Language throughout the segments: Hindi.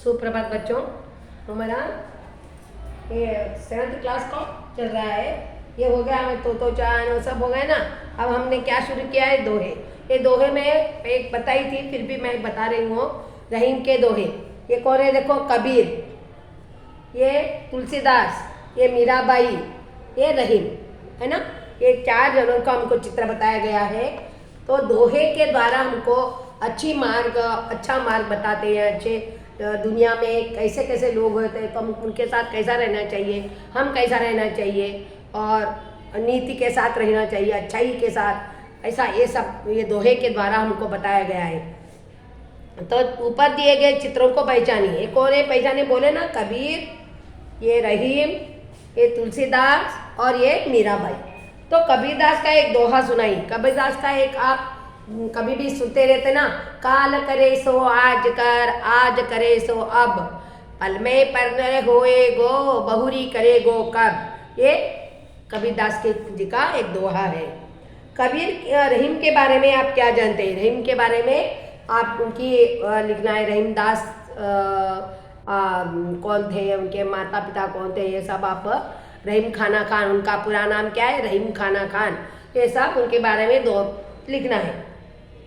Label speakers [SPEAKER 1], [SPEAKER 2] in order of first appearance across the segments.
[SPEAKER 1] सुप्रभात बच्चों। हमारा ये 7th क्लास का चल रहा है। ये हो गया हमें तो चान वो सब हो गए ना। अब हमने क्या शुरू किया है, दोहे। ये दोहे में एक बताई थी, फिर भी मैं बता रही हूँ। रहीम के दोहे। ये कौन है? देखो, कबीर, ये तुलसीदास, ये मीराबाई, ये रहीम, है ना। ये 4 जनों का हमको चित्र बताया गया है। तो दोहे के द्वारा हमको अच्छा मार्ग बताते हैं। अच्छे दुनिया में कैसे कैसे लोग होते हैं, तो हम उनके साथ कैसा रहना चाहिए, हम कैसा रहना चाहिए, और नीति के साथ रहना चाहिए, अच्छाई के साथ, ऐसा ये सब ये दोहे के द्वारा हमको बताया गया है। तो ऊपर दिए गए चित्रों को पहचानिए। एक और ये पहचाने बोले ना, कबीर, ये रहीम, ये तुलसीदास और ये मीराबाई। तो कबीरदास का एक दोहा सुनाई। कबीरदास का एक आप कभी भी सुनते रहते ना, काल करे सो आज कर, आज करे सो अब, पल में पर होए गो, बहुरी करे गो कब। ये कबीरदास के जी का एक दोहा है। कबीर रहीम के बारे में आप क्या जानते हैं? रहीम के बारे में आप उनकी लिखना है। रहीमदास कौन थे, उनके माता पिता कौन थे, ये सब आप। रहीम खाना खान, उनका पूरा नाम क्या है? रहीम खाना खान। ये सब उनके बारे में लिखना है।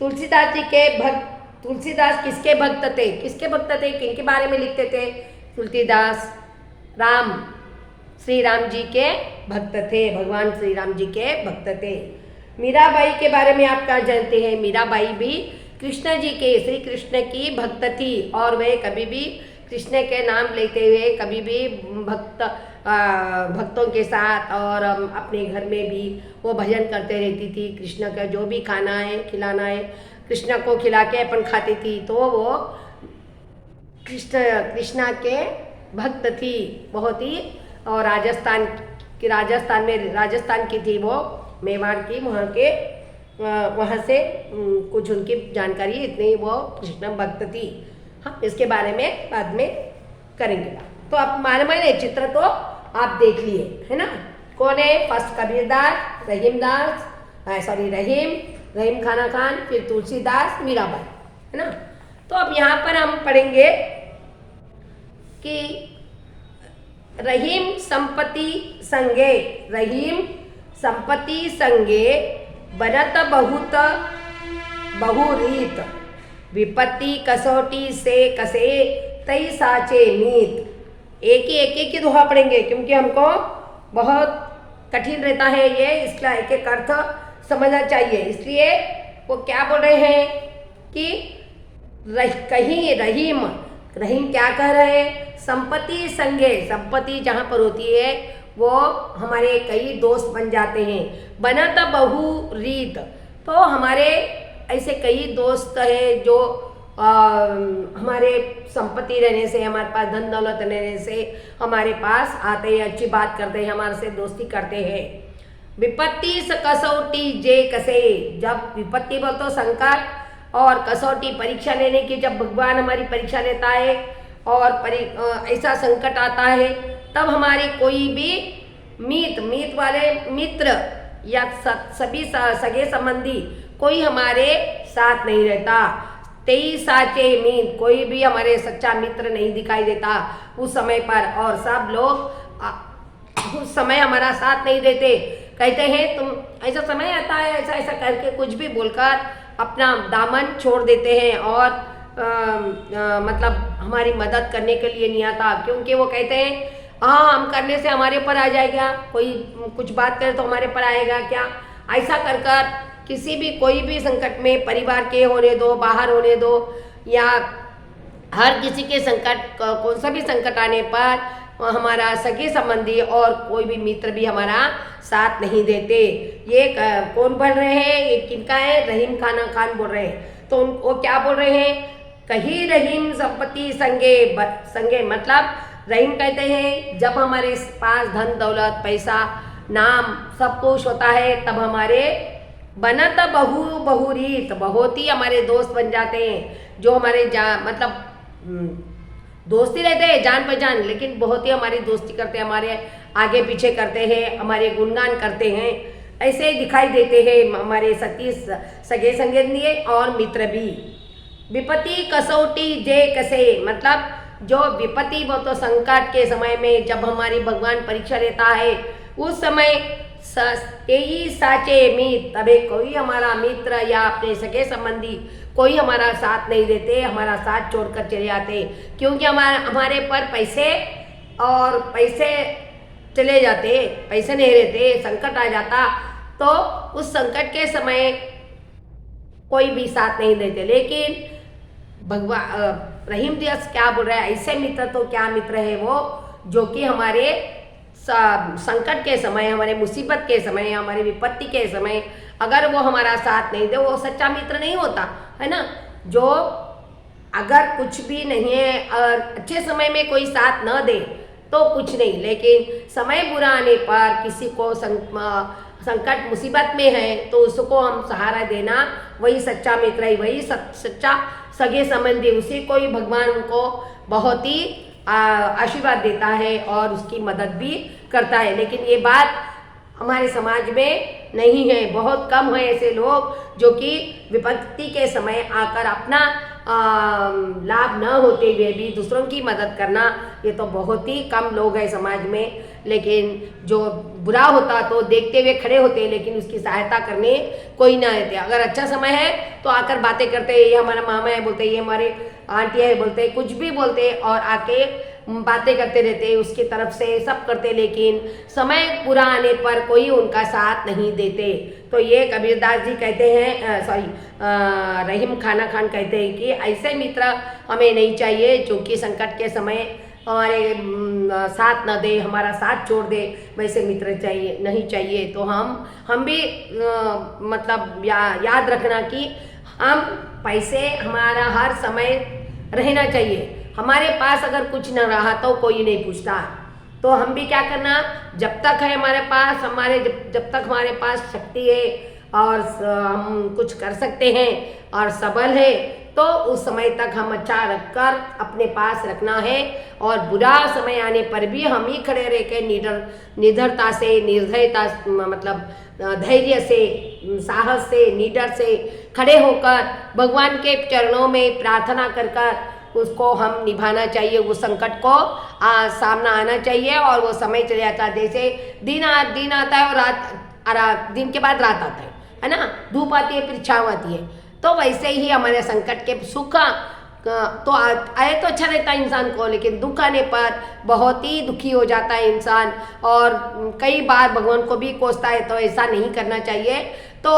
[SPEAKER 1] तुलसीदास जी के भक्त, तुलसीदास किसके भक्त थे? किसके भक्त थे, किनके बारे में लिखते थे? तुलसीदास श्री राम जी के भक्त थे, भगवान श्री राम जी के भक्त थे। मीराबाई के बारे में आप क्या जानते हैं? मीराबाई भी कृष्ण जी के, श्री कृष्ण की भक्त थी, और वे कभी भी कृष्ण के नाम लेते हुए कभी भी भक्तों के साथ और अपने घर में भी वो भजन करते रहती थी। कृष्ण का जो भी खाना है, खिलाना है, कृष्ण को खिला के अपन खाती थी। तो वो कृष्णा के भक्त थी बहुत ही। और राजस्थान की थी वो, मेवाड़ की, वहाँ से कुछ उनकी जानकारी, इतनी वो कृष्ण भक्त थी। हाँ, इसके बारे में बाद में करेंगे। तो आप माने चित्र तो आप देख लिए, है ना। कौन है? फर्स्ट कबीरदास, रहीम खाना खान, फिर तुलसीदास, मीराबाई, है ना। तो अब यहाँ पर हम पढ़ेंगे कि रहीम संपत्ति संगे बनत बहुत बहुरीत, विपत्ति कसौटी से कसे तई साचे मीत। एक ही दोहा पढ़ेंगे, क्योंकि हमको बहुत कठिन रहता है ये, इसका एक एक अर्थ समझना चाहिए। इसलिए वो क्या बोल रहे हैं कि कहीं रहीम क्या कह रहे हैं? संपत्ति संगे, संपत्ति जहाँ पर होती है वो हमारे कई दोस्त बन जाते हैं। बनत बहु रीत, तो हमारे ऐसे कई दोस्त हैं जो हमारे संपत्ति रहने से, हमारे पास धन दौलत रहने से हमारे पास आते हैं, अच्छी बात करते हैं, हमारे से दोस्ती करते हैं। विपत्ति कसौटी जे कसे, जब विपत्ति बोल तो संकट, और कसौटी परीक्षा लेने की, जब भगवान हमारी परीक्षा लेता है और ऐसा संकट आता है, तब हमारे कोई भी मीत वाले मित्र या सभी सगे संबंधी कोई हमारे साथ नहीं रहता। तेई साचे मीत, कोई भी हमारे सच्चा मित्र नहीं दिखाई देता उस समय पर, और सब लोग उस समय हमारा साथ नहीं देते। कहते हैं तुम, ऐसा समय आता है, ऐसा ऐसा करके कुछ भी बोलकर अपना दामन छोड़ देते हैं, और मतलब हमारी मदद करने के लिए नहीं आता, क्योंकि वो कहते हैं हाँ, हम करने से हमारे ऊपर आ जाएगा, कोई कुछ बात करे तो हमारे ऊपर आएगा क्या। ऐसा कर कर किसी भी कोई भी संकट में, परिवार के होने दो, बाहर होने दो, या हर किसी के संकट, कौन सा भी संकट आने पर हमारा सगे संबंधी और कोई भी मित्र भी हमारा साथ नहीं देते। ये कौन बोल रहे हैं? ये किनका है? रहीम खाना खान बोल रहे हैं। तो वो क्या बोल रहे हैं? कहीं रहीम संपत्ति संगे मतलब रहीम कहते हैं जब हमारे पास धन दौलत, पैसा, नाम सब कुछ होता है, तब हमारे बनत बहुरीत, बहुत ही हमारे दोस्त बन जाते हैं, जो हमारे मतलब दोस्ती रहते हैं, जान पहचान, लेकिन बहुत ही हमारी दोस्ती करते हैं, हमारे आगे पीछे करते हैं, हमारे गुणगान करते हैं, ऐसे दिखाई देते हैं हमारे सगे संगी और मित्र भी। विपत्ति कसौटी जे कसे, मतलब जो विपत्ति वो तो संकट के समय में जब हमारी भगवान परीक्षा लेता है उस समय यही साचे मित, तभी कोई हमारा मित्र या अपने सगे संबंधी कोई हमारा साथ नहीं देते, हमारा साथ छोड़कर चले जाते, क्योंकि हमारे पर पैसे चले जाते, पैसे नहीं रहते, संकट आ जाता तो उस संकट के समय कोई भी साथ नहीं देते। लेकिन भगवान रहीम दिवस क्या बोल रहा है, ऐसे मित्र तो क्या मित्र है वो जो कि हमारे संकट के समय, हमारे मुसीबत के समय, हमारे विपत्ति के समय अगर वो हमारा साथ नहीं दे वो सच्चा मित्र नहीं होता है ना। जो अगर कुछ भी नहीं है और अच्छे समय में कोई साथ न दे तो कुछ नहीं, लेकिन समय बुरा आने पर किसी को संकट मुसीबत में है तो उसको हम सहारा देना, वही सच्चा मित्र है, वही सच्चा सगे संबंधी, उसी को ही भगवान उनको बहुत ही आशीर्वाद देता है और उसकी मदद भी करता है। लेकिन ये बात हमारे समाज में नहीं है, बहुत कम है ऐसे लोग जो कि विपत्ति के समय आकर अपना लाभ न होते हुए भी दूसरों की मदद करना, ये तो बहुत ही कम लोग हैं समाज में। लेकिन जो बुरा होता तो देखते हुए खड़े होते, लेकिन उसकी सहायता करने कोई ना रहते। अगर अच्छा समय है तो आकर बातें करते, ये हमारा मामा है बोलते, ये हमारे आंटियाँ है बोलते, कुछ भी बोलते और आके बातें करते रहते, उसकी तरफ से सब करते, लेकिन समय पूरा आने पर कोई उनका साथ नहीं देते। तो ये कबीरदास जी कहते हैं, रहीम खाना खान कहते हैं कि ऐसे मित्र हमें नहीं चाहिए जो कि संकट के समय हमारे साथ न दे, हमारा साथ छोड़ दे, वैसे मित्र चाहिए नहीं चाहिए। तो हम भी मतलब याद रखना कि हम पैसे हमारा हर समय रहना चाहिए। हमारे पास अगर कुछ न रहा तो कोई नहीं पूछता, तो हम भी क्या करना, जब तक है हमारे पास, जब तक हमारे पास शक्ति है और हम कुछ कर सकते हैं और सबल है तो उस समय तक हम अच्छा रखकर अपने पास रखना है। और बुरा समय आने पर भी हम ही खड़े रह के निडरता से, निर्दयता मतलब धैर्य से, साहस से, निडर से खड़े होकर भगवान के चरणों में प्रार्थना कर उसको हम निभाना चाहिए। उस संकट को सामना आना चाहिए और वो समय चले जाता है, जैसे दिन आता है और दिन के बाद रात आता है ना, धूप आती है फिर छाँव आती है, तो वैसे ही हमारे संकट के सुख तो आए तो अच्छा रहता है इंसान को, लेकिन दुख आने पर बहुत ही दुखी हो जाता है इंसान और कई बार भगवान को भी कोसता है। तो ऐसा नहीं करना चाहिए। तो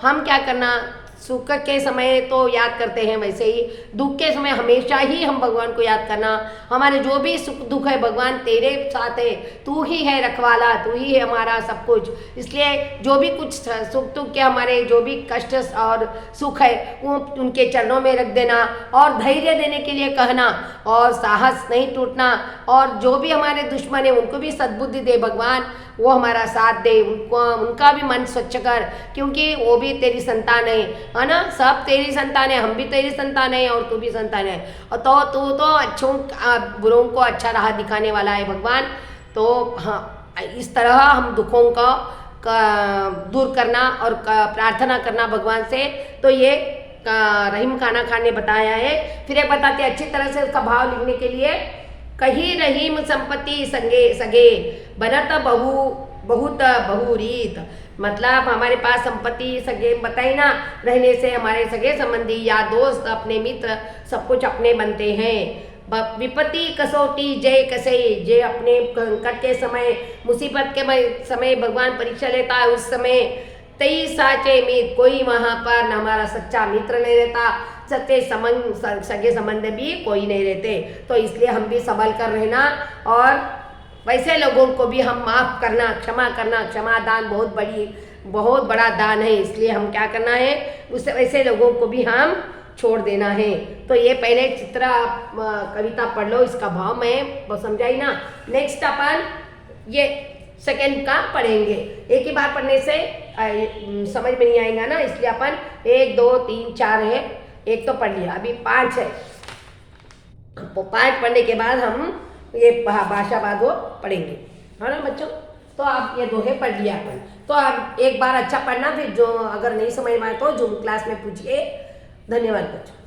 [SPEAKER 1] हम क्या करना, सुख के समय तो याद करते हैं, वैसे ही दुख के समय हमेशा ही हम भगवान को याद करना। हमारे जो भी सुख दुख है भगवान तेरे साथ है, तू ही है रखवाला, तू ही है हमारा सब कुछ। इसलिए जो भी कुछ सुख दुख के हमारे जो भी कष्ट और सुख है वो उनके चरणों में रख देना और धैर्य देने के लिए कहना और साहस नहीं टूटना। और जो भी हमारे दुश्मन है उनको भी सद्बुद्धि दे भगवान, वो हमारा साथ दे, उनका भी मन स्वच्छ कर, क्योंकि वो भी तेरी संतान है ना, सब तेरी संतान है, हम भी तेरी संतान है और तू भी संतान है। और तो तू तो अच्छों बुरों को अच्छा राह दिखाने वाला है भगवान। तो हाँ, इस तरह हम दुखों को दूर करना और प्रार्थना करना भगवान से। तो ये रहीम खाना खान ने बताया है। फिर एक बताते अच्छी तरह से उसका भाव लिखने के लिए, कही रहीम संपत्ति सगे बनत बहुत बहुरीत, मतलब हमारे पास संपत्ति सगे बताई ना रहने से हमारे सगे संबंधी या दोस्त, अपने मित्र सब कुछ अपने बनते हैं। विपत्ति कसौटी जय कसे, जय अपने संकट के समय, मुसीबत के समय भगवान परीक्षा लेता है, उस समय तई साचे मित, कोई वहाँ पर हमारा सच्चा मित्र नहीं रहता, सगे संबंध भी कोई नहीं रहते। तो इसलिए हम भी संभल कर रहना और वैसे लोगों को भी हम माफ़ करना, क्षमा करना। क्षमा दान बहुत बड़ा दान है, इसलिए हम क्या करना है, उससे वैसे लोगों को भी हम छोड़ देना है। तो ये पहले चित्रा कविता पढ़ लो, इसका भाव मैं समझाई ना। नेक्स्ट अपन ये सेकेंड का पढ़ेंगे, एक ही बार पढ़ने से समझ में नहीं आएगा ना, इसलिए अपन 1 2 3 4 है, एक तो पढ़ लिया, अभी 5 है। तो 5 पढ़ने के बाद हम ये भाषावाद वो पढ़ेंगे, है ना बच्चों। तो आप ये दोहे पढ़ लिया अपन। तो आप एक बार अच्छा पढ़ना, फिर जो अगर नहीं समझ में आए तो जूम क्लास में पूछिए। धन्यवाद बच्चों।